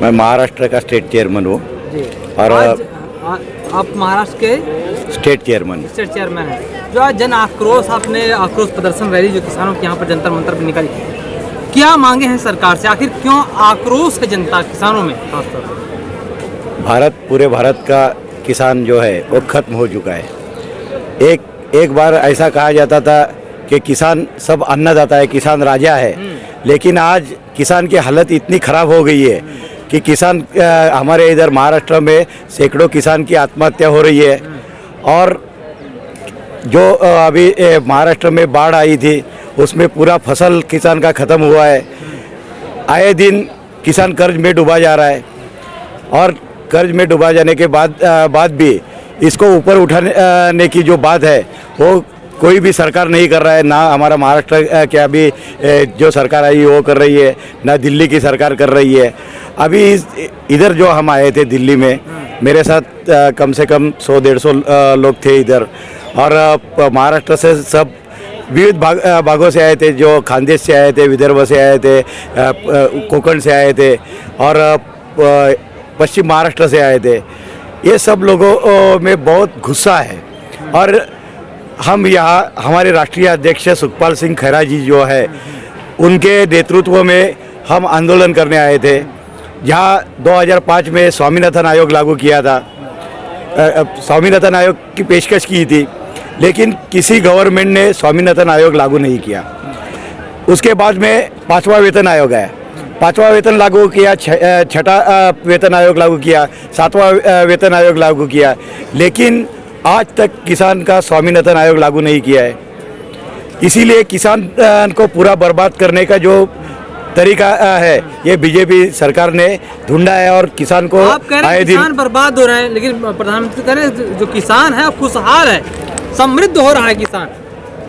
मैं महाराष्ट्र का state chairman हूँ जी। और आप महाराष्ट्र के स्टेट चेयरमैन। हैं। जो आज जन आक्रोश आपने आक्रोश प्रदर्शन रैली जो किसानों के यहाँ पर जंतर मंतर पर निकाली, क्या मांगे हैं सरकार से? आखिर क्यों आक्रोश है जनता किसानों में खासतौर पर? पूरे भारत का किसान जो है वो खत्म हो चुका है। एक बार ऐसा कहा जाता था कि किसान सब अन्नदाता है, किसान राजा है, लेकिन आज किसान की हालत इतनी ख़राब हो गई है कि किसान हमारे इधर महाराष्ट्र में सैकड़ों किसान की आत्महत्या हो रही है। और जो अभी महाराष्ट्र में बाढ़ आई थी उसमें पूरा फसल किसान का ख़त्म हुआ है। आए दिन किसान कर्ज में डूबा जा रहा है और कर्ज में डूबा जाने के बाद भी इसको ऊपर उठाने की जो बात है वो कोई भी सरकार नहीं कर रहा है। ना हमारा महाराष्ट्र के अभी जो सरकार आई वो कर रही है, ना दिल्ली की सरकार कर रही है। अभी इधर जो हम आए थे दिल्ली में, मेरे साथ कम से कम 100-150 लोग थे इधर, और महाराष्ट्र से सब विविध भागों से आए थे, जो खानदेश से आए थे, विदर्भ से आए थे, कोकण से आए थे और पश्चिम महाराष्ट्र से आए थे। ये सब लोगों में बहुत गुस्सा है और हम यहाँ हमारे राष्ट्रीय अध्यक्ष सुखपाल सिंह खैरा जी जो है उनके नेतृत्व में हम आंदोलन करने आए थे। जहाँ 2005 में स्वामीनाथन आयोग लागू किया था, स्वामीनाथन आयोग की पेशकश की थी, लेकिन किसी गवर्नमेंट ने स्वामीनाथन आयोग लागू नहीं किया। उसके बाद में 5वां वेतन आयोग आया, 5वां वेतन लागू किया, 6ठा वेतन आयोग लागू किया, 7वां वेतन आयोग लागू किया, लेकिन आज तक किसान का स्वामीनाथन आयोग लागू नहीं किया है। इसीलिए किसान को पूरा बर्बाद करने का जो तरीका है ये बीजेपी सरकार ने ढूंढा है और किसान को आप कह रहे हैं किसान बर्बाद हो रहे हैं, लेकिन प्रधानमंत्री कह रहे हैं जो किसान है खुशहाल है, समृद्ध हो रहा है।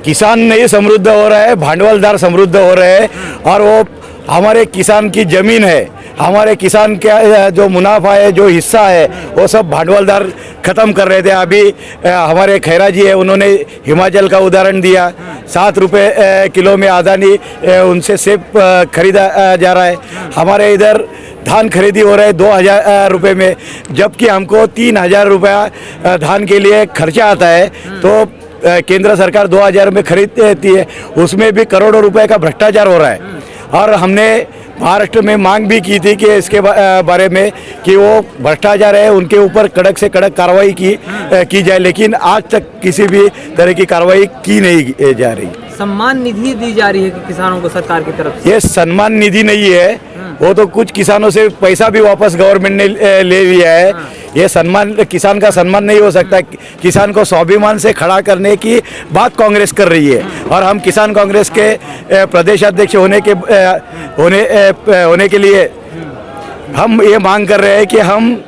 किसान नहीं समृद्ध हो रहा है, भांडवलदार समृद्ध हो रहे हैं। और वो हमारे किसान की ज़मीन है, हमारे किसान का जो मुनाफा है, जो हिस्सा है, वो सब भांडवलदार ख़त्म कर रहे थे। अभी हमारे खैरा जी है, उन्होंने हिमाचल का उदाहरण दिया। 7 रुपये किलो में आदानी उनसे सेब खरीदा जा रहा है। हमारे इधर धान खरीदी हो रहा है 2000 रुपये में, जबकि हमको 3000 रुपया धान के लिए खर्चा आता है। तो केंद्र सरकार 2000 में खरीदती है, उसमें भी करोड़ों रुपए का भ्रष्टाचार हो रहा है। और हमने महाराष्ट्र में मांग भी की थी कि इसके बारे में कि वो भ्रष्टाचार है उनके ऊपर कड़क से कड़क कार्रवाई की जाए, लेकिन आज तक किसी भी तरह की कार्रवाई की नहीं जा रही। सम्मान निधि दी जा रही है कि किसानों को सरकार की तरफ से? ये सम्मान निधि नहीं है, वो तो कुछ किसानों से पैसा भी वापस गवर्नमेंट ने ले लिया है। ये सम्मान किसान का सम्मान नहीं हो सकता। किसान को स्वाभिमान से खड़ा करने की बात कांग्रेस कर रही है और हम किसान कांग्रेस के प्रदेश अध्यक्ष होने के लिए हम ये मांग कर रहे हैं कि हम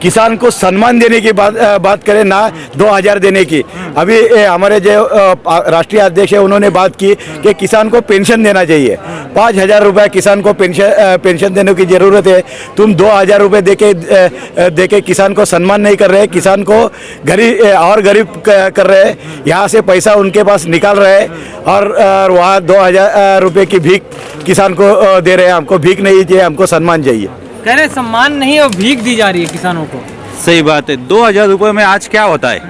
किसान को सम्मान देने की बात करें, ना 2000 देने की। अभी हमारे जो राष्ट्रीय अध्यक्ष है उन्होंने बात की कि किसान को पेंशन देना चाहिए, 5000 रुपये किसान को पेंशन देने की ज़रूरत है। तुम 2000 रुपये देके किसान को सम्मान नहीं कर रहे, किसान को गरीब कर रहे हैं। यहाँ से पैसा उनके पास निकाल रहे हैं और वहाँ 2000 रुपये की भीख किसान को दे रहे हैं। हमको भीख नहीं चाहिए, हमको सम्मान चाहिए। कह रहे सम्मान नहीं और भीख दी जा रही है किसानों को। सही बात है। 2000 रुपये में आज क्या होता है?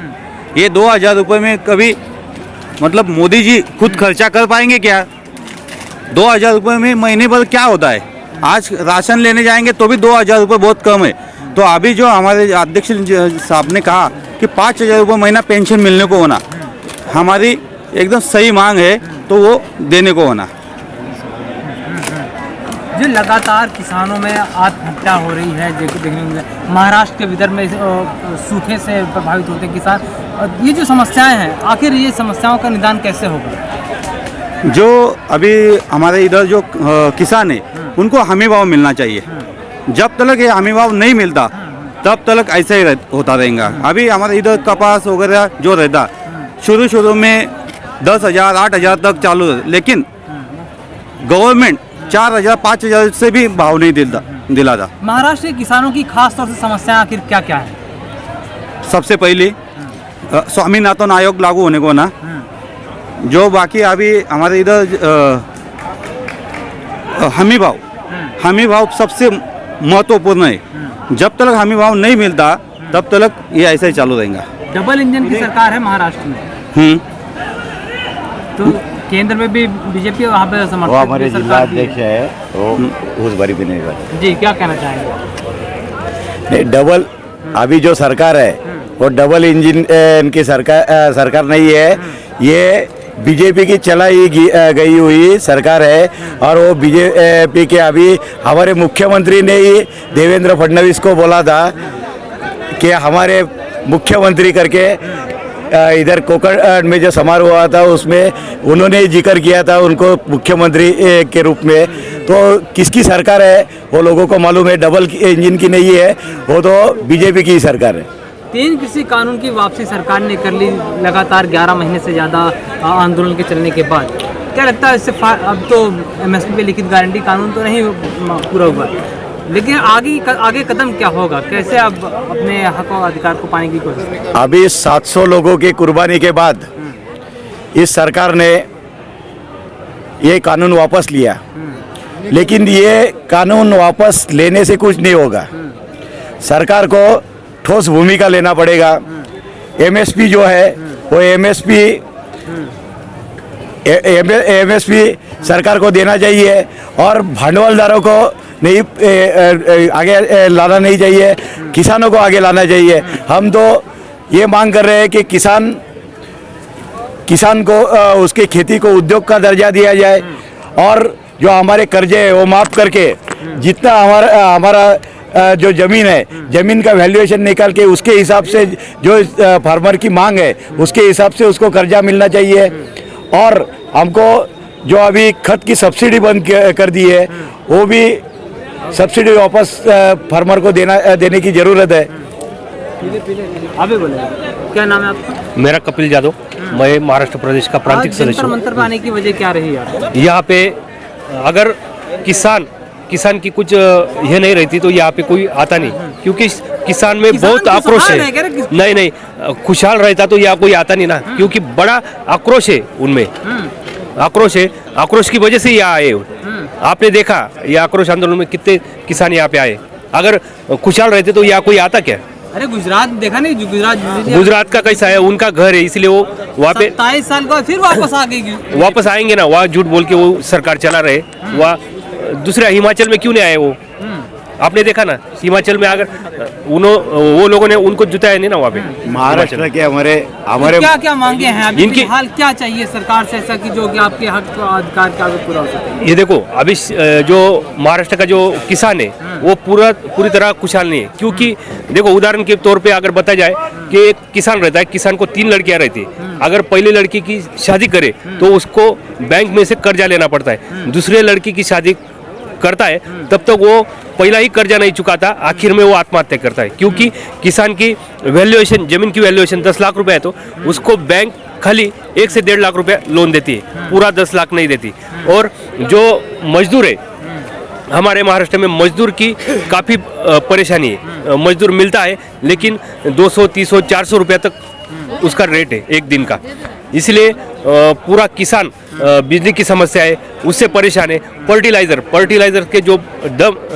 ये 2000 रुपये में कभी मतलब मोदी जी खुद खर्चा कर पाएंगे क्या? 2000 रुपये में महीने भर क्या होता है? आज राशन लेने जाएंगे तो भी 2000 रुपये बहुत कम है। तो अभी जो हमारे अध्यक्ष साहब ने कहा कि 5000 रुपये महीना पेंशन मिलने को होना, हमारी एकदम सही मांग है, तो वो देने को होना। जो लगातार किसानों में आत्महत्या हो रही है, देखने में महाराष्ट्र के विदर्भ में सूखे से प्रभावित होते किसान, ये जो समस्याएं हैं, आखिर ये समस्याओं का निदान कैसे होगा? जो अभी हमारे इधर जो किसान है उनको हमी भाव मिलना चाहिए। जब तक ये हमी भाव नहीं मिलता तब तक ऐसा ही होता रहेगा। अभी हमारे इधर कपास वगैरह जो रहता शुरू में 10,000 8,000 तक चालू है, लेकिन गवर्नमेंट 4,000 5,000 से भी भाव नहीं दिलाता। महाराष्ट्र के किसानों की खास तौर से समस्याएं आखिर क्या क्या है? सबसे पहले स्वामीनाथन आयोग लागू होने को ना, जो बाकी अभी हमारे इधर हमी भाव सबसे महत्वपूर्ण है। जब तक हमें भाव नहीं मिलता तब तक ये ऐसा ही चालू रहेगा। डबल इंजन की सरकार है महाराष्ट्र में, तो केंद्र में भी बीजेपी वहाँ पे वो समर्थक हमारे भी सरकार जिला भी है। अध्यक्ष है वो उस बारी भी नहीं कर जी, क्या कहना चाहेंगे? नहीं, डबल अभी जो सरकार है वो डबल इंजन इनकी सरकार नहीं है, ये बीजेपी की चलाई गई हुई सरकार है। और वो बीजेपी के अभी हमारे मुख्यमंत्री ने ही देवेंद्र फडणवीस को बोला था कि हमारे मुख्यमंत्री करके इधर कोकण में जो समारोह हुआ था उसमें उन्होंने जिक्र किया था उनको मुख्यमंत्री के रूप में। तो किसकी सरकार है वो लोगों को मालूम है, डबल इंजन की नहीं है, वो तो बीजेपी की ही सरकार है। 3 कृषि कानून की वापसी सरकार ने कर ली लगातार 11 महीने से ज़्यादा आंदोलन के चलने के बाद। क्या लगता है इससे अब तो MSP पे लिखित गारंटी कानून तो नहीं पूरा हुआ, लेकिन आगे कदम क्या होगा? कैसे अब अपने हक और अधिकार को पाने की कोशिश करें? अभी 700 लोगों की कुर्बानी के बाद इस सरकार ने ये कानून वापस लिया, लेकिन ये कानून वापस लेने से कुछ नहीं होगा। सरकार को ठोस भूमिका लेना पड़ेगा। MSP जो है वो MSP सरकार को देना चाहिए और भांडवलदारों को नहीं आगे लाना नहीं चाहिए, किसानों को आगे लाना चाहिए। हम तो ये मांग कर रहे हैं कि किसान को उसके खेती को उद्योग का दर्जा दिया जाए और जो हमारे कर्जे है वो माफ़ करके जितना हमारा जो ज़मीन है ज़मीन का वैल्यूएशन निकाल के उसके हिसाब से जो फार्मर की मांग है उसके हिसाब से उसको कर्जा मिलना चाहिए। और हमको जो अभी खत की सब्सिडी बंद कर दी है वो भी सब्सिडी वापस फार्मर को देने की ज़रूरत है। अभी बोले, क्या नाम है आपका? मेरा कपिल यादव, मैं महाराष्ट्र प्रदेश का प्रांतिक आज सदस्य जंतर हूँ। मंतर पे आने की वजह क्या रही यार? यहाँ पे अगर किसान की कुछ ये नहीं रहती तो यहाँ पे कोई आता नहीं, क्योंकि किसान में किसान बहुत आक्रोश खुशहाल है। है क्या रे? नहीं, खुशहाल रहता तो यहाँ कोई आता नहीं ना, क्योंकि बड़ा आक्रोश है उनमें, आक्रोश है। आक्रोश की वजह से यहाँ आए। आपने देखा ये आक्रोश आंदोलन में कितने किसान यहाँ पे आए। अगर खुशहाल रहते तो यहाँ कोई आता क्या? अरे गुजरात देखा नहीं, गुजरात का कैसा है, उनका घर है इसलिए वो वहाँ पे 27 साल का फिर वापस आ गई। वापस आएंगे ना, वहाँ झूठ बोल के वो सरकार चला रहे। वहाँ दूसरा हिमाचल में क्यों नहीं आए वो? आपने देखा ना हिमाचल में अगर वो लोगों ने उनको जुटाया नहीं ना वहाँ पे। महाराष्ट्र के हमारे क्या क्या मांगे हैं अभी इनकी- फिलहाल? क्या चाहिए सरकार से ऐसा कि जो कि आपके हक और अधिकार का पूरा हो सके? ये देखो अभी जो महाराष्ट्र का जो किसान है वो पूरी तरह खुशहाल नहीं है, क्योंकि देखो उदाहरण के तौर पे अगर बताया जाए कि एक किसान रहता है, किसान को 3 लड़कियां रहती है। अगर पहले लड़की की शादी करे तो उसको बैंक में से कर्जा लेना पड़ता है। दूसरे लड़की की शादी करता है तब तक वो पहला ही कर्जा नहीं चुकाता, आखिर में वो आत्महत्या करता है, क्योंकि किसान की वैल्यूएशन, जमीन की वैल्यूएशन 10 लाख रुपए है तो उसको बैंक खाली 1 से 1.5 लाख रुपया लोन देती है, पूरा 10 लाख नहीं देती। और जो मजदूर है हमारे महाराष्ट्र में, मजदूर की काफ़ी परेशानी है। मजदूर मिलता है लेकिन 200, 300, 400 रुपया तक उसका रेट है एक दिन का। इसलिए पूरा किसान बिजली की समस्या है उससे परेशान है। फर्टिलाइजर के जो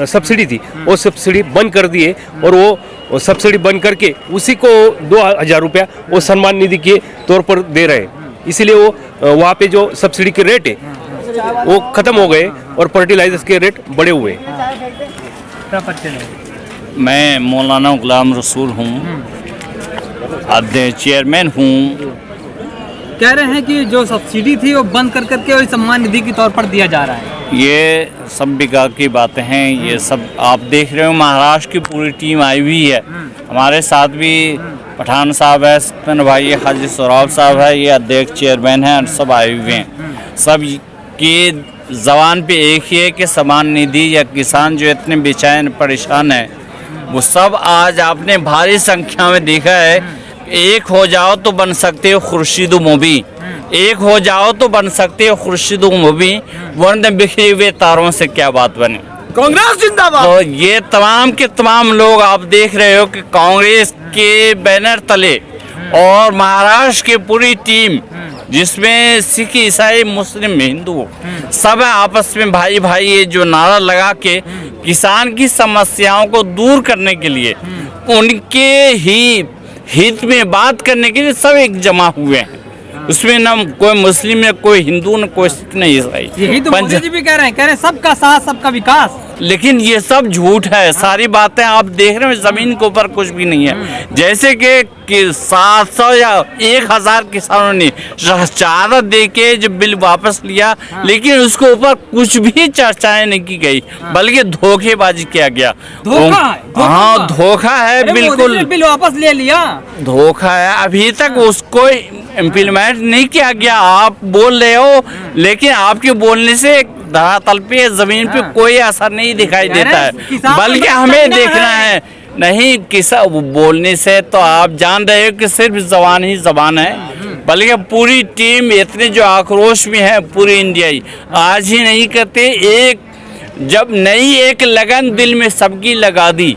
सब्सिडी थी वो सब्सिडी बंद कर दी है और वो सब्सिडी बंद करके उसी को 2000 रुपया वो सम्मान निधि के तौर पर दे रहे हैं। इसलिए वो वहाँ पे जो सब्सिडी के रेट है वो ख़त्म हो गए और फर्टिलाइजर्स के रेट बढ़े हुए। मैं मौलाना गुलाम रसूल हूँ, अध्यक्ष चेयरमैन हूँ। कह रहे हैं कि जो सब्सिडी थी वो बंद कर करके वही सम्मान निधि के तौर पर दिया जा रहा है। ये सब बेकार की बातें हैं। ये सब आप देख रहे हो, महाराष्ट्र की पूरी टीम आई हुई है। हमारे साथ भी पठान साहब है, सपन भाई हाजी सौराब साहब है, ये अध्यक्ष चेयरमैन हैं, सब आए हुए हैं। सब की जबान पे एक ही है कि सम्मान निधि या किसान जो इतने बेचैन परेशान है वो सब आज आपने भारी संख्या में देखा है। एक हो जाओ तो बन सकते हो खुर्शीद मोबी, एक हो जाओ तो बन सकते हो खुर्शीद मोबी, वरना बिखरे हुए तारों से क्या बात बने। कांग्रेस जिंदाबाद। तो ये तमाम के तमाम लोग आप देख रहे हो कि कांग्रेस के बैनर तले और महाराष्ट्र की पूरी टीम जिसमें सिख, ईसाई, मुस्लिम, हिंदू सब आपस में भाई भाई ये जो नारा लगा के किसान की समस्याओं को दूर करने के लिए, उनके ही हित में बात करने के लिए सब एक जमा हुए हैं। उसमें ना कोई मुस्लिम है, कोई हिंदू, न कोई सिख, न ईसाई। यही तो मोदी जी भी कह रहे हैं सबका साथ सबका विकास। लेकिन ये सब झूठ है, सारी बातें आप देख रहे हो जमीन के ऊपर कुछ भी नहीं है। जैसे कि 700 या 1000 किसानों ने चारा दे के जो बिल वापस लिया, लेकिन उसके ऊपर कुछ भी चर्चाएं नहीं की गई, बल्कि धोखेबाजी किया गया। हाँ, धोखा है, बिल्कुल बिल वापस ले लिया, धोखा है। अभी तक उसको इम्प्लीमेंट नहीं किया गया। आप बोल रहे हो, लेकिन आपके बोलने से धरातल पे, जमीन पे कोई असर नहीं दिखाई देता है, बल्कि हमें देखना है। नहीं, किसान बोलने से तो आप जान रहे हो कि सिर्फ जबान ही जबान है, बल्कि पूरी टीम इतने जो आक्रोश में है, पूरी इंडियाई आज ही नहीं करते। जब नई एक लगन दिल में सबकी लगा दी,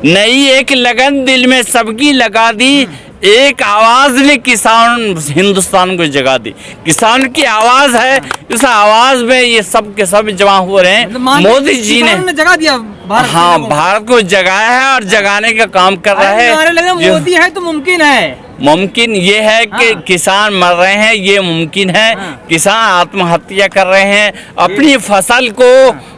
नई एक लगन दिल में सबकी लगा दी, एक आवाज ने किसान हिंदुस्तान को जगा दी। किसान की आवाज है, इस आवाज में ये सब के सब जमा हो रहे हैं। मोदी जी ने जगा दिया भारत, हाँ, भारत को जगाया है और जगाने का काम कर रहा है। मोदी है तो मुमकिन है, मुमकिन ये है कि किसान मर रहे हैं, ये मुमकिन है। किसान आत्महत्या कर रहे हैं, अपनी फसल को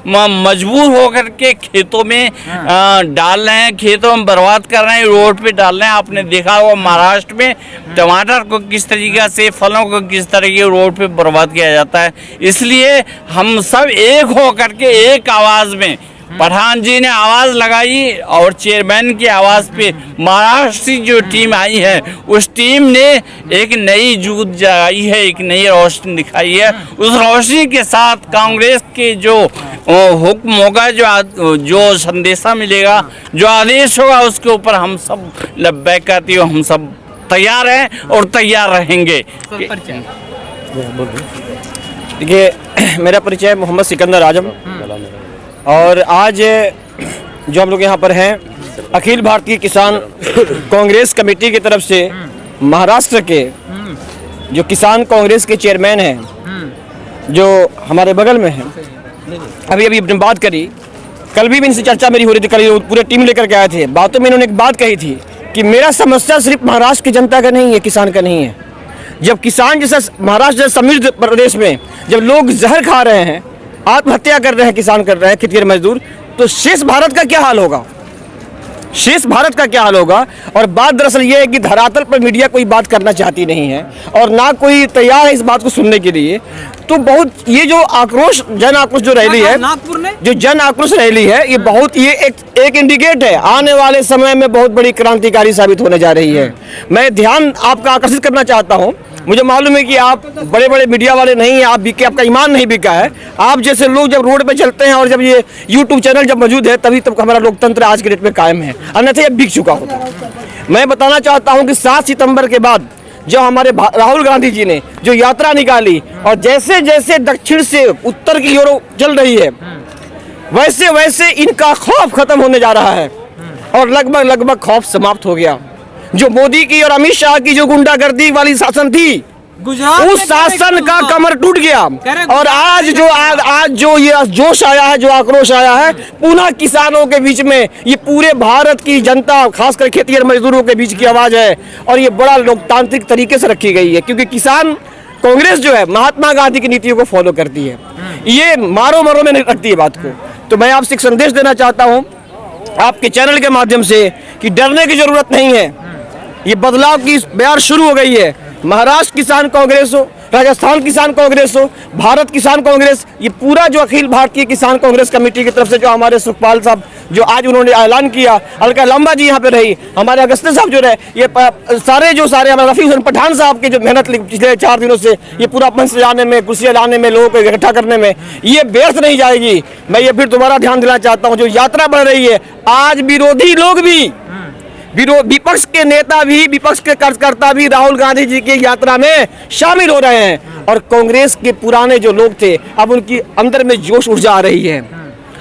मजबूर होकर के खेतों में डाल रहे हैं, खेतों में बर्बाद कर रहे हैं, रोड पे डाल रहे हैं। आपने देखा होगा महाराष्ट्र में टमाटर को किस तरीके से, फलों को किस तरीके रोड पे बर्बाद किया जाता है। इसलिए हम सब एक होकर के एक आवाज में, पठान जी ने आवाज लगाई और चेयरमैन की आवाज पे महाराष्ट्र से जो टीम आई है, उस टीम ने एक नई जूत जगाई है, एक नई रोशनी दिखाई है। उस रोशनी के साथ कांग्रेस के जो हुक्म होगा, जो संदेशा मिलेगा, जो आदेश होगा, उसके ऊपर हम सब लब्बैक कहती हो, हम सब तैयार हैं और तैयार रहेंगे। देखिए, मेरा परिचय मोहम्मद सिकंदर आजम, और आज जो हम लोग यहाँ पर हैं, अखिल भारतीय किसान कांग्रेस कमेटी की तरफ से महाराष्ट्र के जो किसान कांग्रेस के चेयरमैन हैं, जो हमारे बगल में हैं, अभी अपने बात करी, कल भी इनसे चर्चा मेरी हो रही थी, कल पूरे टीम लेकर के आए थे। बातों में इन्होंने एक बात कही थी कि मेरा समस्या सिर्फ महाराष्ट्र की जनता का नहीं है, किसान का नहीं है। जब किसान जैसा महाराष्ट्र जैसा समृद्ध प्रदेश में जब लोग जहर खा रहे हैं, आत्महत्या कर रहे हैं, किसान कर रहे हैं, खेतिहर मजदूर, तो शेष भारत का क्या हाल होगा? शेष भारत का क्या हाल होगा? और बात दरअसल ये है कि धरातल पर मीडिया कोई बात करना चाहती नहीं है और ना कोई तैयार है इस बात को सुनने के लिए। तो बहुत ये जो आक्रोश, जन आक्रोश जो रैली है, नागपुर में जो जन आक्रोश रैली है, ये बहुत, ये एक इंडिकेट है, आने वाले समय में बहुत बड़ी क्रांतिकारी साबित होने जा रही है। मैं ध्यान आपका आकर्षित करना चाहता हूँ। मुझे मालूम है कि आप बड़े बड़े मीडिया वाले नहीं हैं, आप बिके, आपका ईमान नहीं बिका है। आप जैसे लोग जब रोड पे चलते हैं और जब ये यूट्यूब चैनल जब मौजूद है, तभी तक हमारा लोकतंत्र आज के डेट में कायम है, अन्यथा ये बिक चुका होता है। मैं बताना चाहता हूँ कि 7 सितंबर के बाद जो हमारे राहुल गांधी जी ने जो यात्रा निकाली, और जैसे जैसे दक्षिण से उत्तर की ओर चल रही है, वैसे वैसे इनका खौफ खत्म होने जा रहा है और लगभग खौफ समाप्त हो गया। जो मोदी की और अमित शाह की जो गुंडागर्दी वाली शासन थी, गुजरात उस शासन का कमर टूट गया। और आज जो ये जोश आया है, जो आक्रोश आया है, पुनः किसानों के बीच में, ये पूरे भारत की जनता, खासकर खेतिहर मजदूरों के बीच की आवाज है। और ये बड़ा लोकतांत्रिक तरीके से रखी गई है, क्योंकि किसान कांग्रेस जो है महात्मा गांधी की नीतियों को फॉलो करती है, ये मारो मरो में नहीं रखती है बात को। तो मैं आपसे एक संदेश देना चाहता हूँ आपके चैनल के माध्यम से कि डरने की जरूरत नहीं है। ये बदलाव की बयार शुरू हो गई है। महाराष्ट्र किसान कांग्रेस हो, राजस्थान किसान कांग्रेस हो, भारत किसान कांग्रेस, ये पूरा जो अखिल भारतीय किसान कांग्रेस कमेटी की तरफ से जो हमारे सुखपाल साहब जो आज उन्होंने ऐलान किया, अलका लांबा जी यहाँ पे रही, हमारे अगस्ती साहब जो रहे, ये सारे हमारे रफी हुसैन पठान साहब की जो मेहनत पिछले 4 दिनों से ये पूरा मंच सजाने में, कुर्सियाँ लाने में, लोगों को इकट्ठा करने में, ये व्यर्थ नहीं जाएगी। मैं ये फिर दोबारा ध्यान दिलाना चाहता हूँ, जो यात्रा बढ़ रही है, आज विरोधी लोग भी, विपक्ष के नेता भी, विपक्ष के कार्यकर्ता भी राहुल गांधी जी की यात्रा में शामिल हो रहे हैं। और कांग्रेस के पुराने जो लोग थे, अब उनकी अंदर में जोश ऊर्जा आ रही है।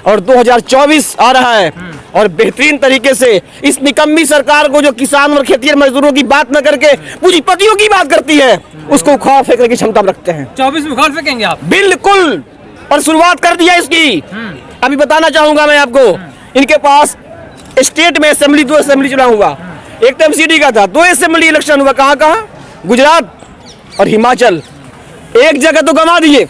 और 2024 आ रहा है और बेहतरीन तरीके से इस निकम्मी सरकार को, जो किसान और खेतिहर मजदूरों की बात न करके पूंजीपतियों की बात करती है, उसको उखाड़ फेंकने की क्षमता रखते हैं। 24 में उखाड़ फेंकेंगे आप? बिल्कुल, और शुरुआत कर दिया इसकी। अभी बताना चाहूंगा मैं आपको, इनके पास स्टेट में असेंबली, 2 असेंबली चुनाव हुआ, एक तो एमसीडी का था, 2 असेंबली इलेक्शन हुआ। कहाँ कहाँ? गुजरात और हिमाचल। एक जगह तो गंवा दिए,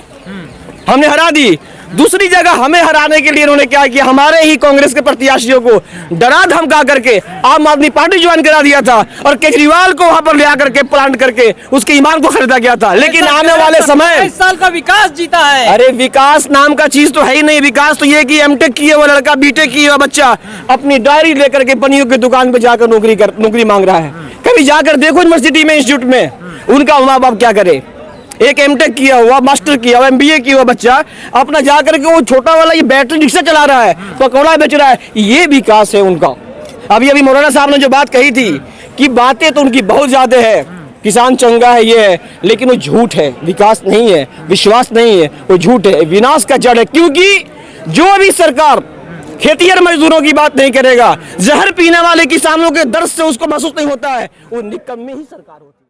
हमने हरा दी। दूसरी जगह हमें हराने के लिए इन्होंने क्या किया, हमारे ही कांग्रेस के प्रत्याशियों को डरा धमका करके आम आदमी पार्टी ज्वाइन करा दिया था, और केजरीवाल को वहां पर ले आकर के प्लांट करके उसके ईमान को खरीदा गया था। लेकिन आने वाले समय 22 साल का विकास जीता है। अरे विकास नाम का चीज तो है ही नहीं। विकास तो ये कि एमटेक किए हुआ लड़का, बीटेक किए हुआ बच्चा अपनी डायरी लेकर के पनियों की दुकान पे जाकर नौकरी मांग रहा है। कभी जाकर देखो यूनिवर्सिटी में, इंस्टीट्यूट में, उनका माँ बाप क्या करे। एक एमटेक किया हुआ, मास्टर किया हुआ, एमबीए किया हुआ बच्चा अपना जाकर के वो छोटा वाला ये बैटरी रिक्शा चला रहा है, पकौड़ा बेच रहा है। ये विकास है उनका। अभी मौलाना साहब ने जो बात कही थी कि बातें तो उनकी बहुत ज्यादा है, किसान चंगा है, ये है, लेकिन वो झूठ है। विकास नहीं है, विश्वास नहीं है, वो झूठ है, विनाश का जड़ है। क्योंकि जो भी सरकार खेतिहर मजदूरों की बात नहीं करेगा, जहर पीने वाले किसानों के दर्द से उसको महसूस नहीं होता है, वो निकम्मी ही सरकार होती है।